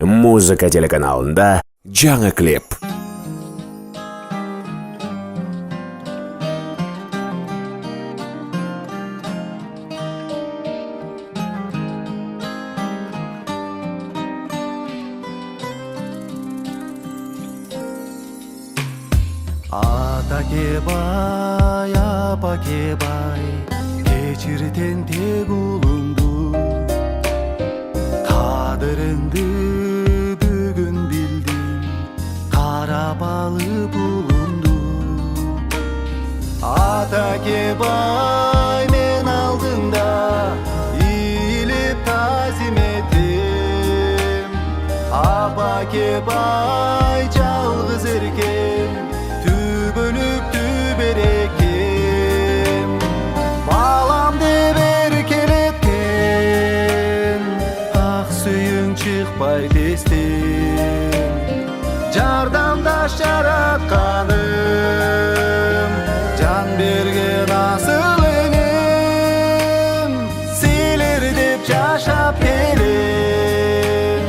Музыка телеканалында жаңа клип. Атаке бай, апаке бай, кечир тентек улумду. Кадырыңды бүгүн билдим, карап алып улумду. Атаке бай, мен алдыңда ийилип тазим этем. Апаке бай, жалгыз эркем, түбөлүктү берекем. Балам деп эркелеткен, ак сүйүң чыкпай тестен. Жардамдаш жаратканым, жан берген асыл энем. Силер деп жашап келем,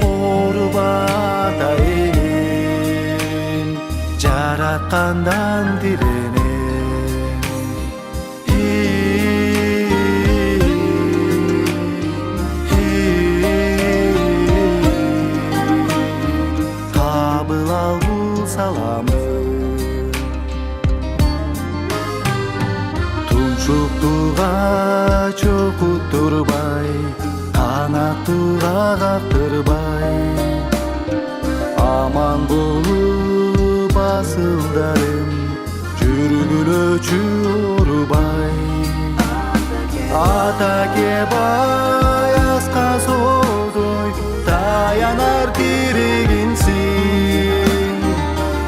оорубата энем, жараткандан тиренем. Кабыл ал бул саламды, тумшуктуга чокуттурбай, канаттыга кактырбай. Аман болуп асылдарым, жүргүлөчү оорубай. Атаке бай, аска содой, таянар тирегинсиң.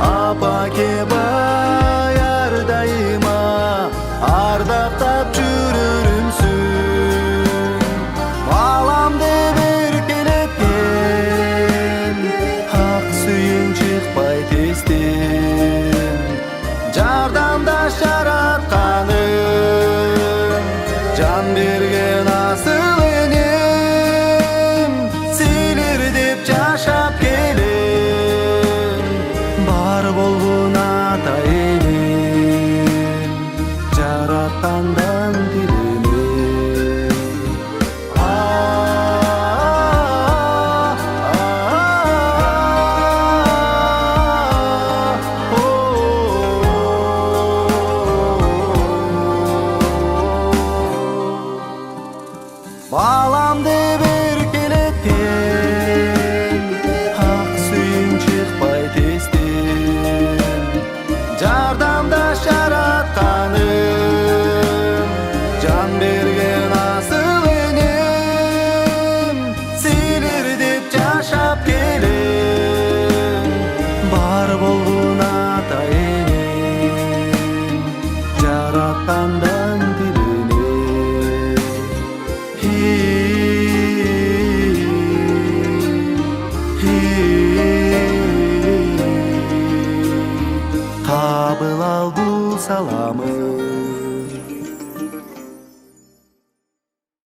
Апаке бай, ар дайыма ардактап жүрөрүмсүң. Балам деп эркелеткен, ак сүйүң чыкпай тестен. Жардамдаш жаратканым, жан берген асыл энем. Силер деп жашап келем, бар болгон ата энем, жараткандан тиренем. Балам деп эркелеткен, ак сүйүң чыкпай тестен. Жардамдаш жаратканым, жан берген асыл энем. Силер деп жашап келем, бар болгон ата энем, жараткандан тиренем. Кабыл ал бул саламы.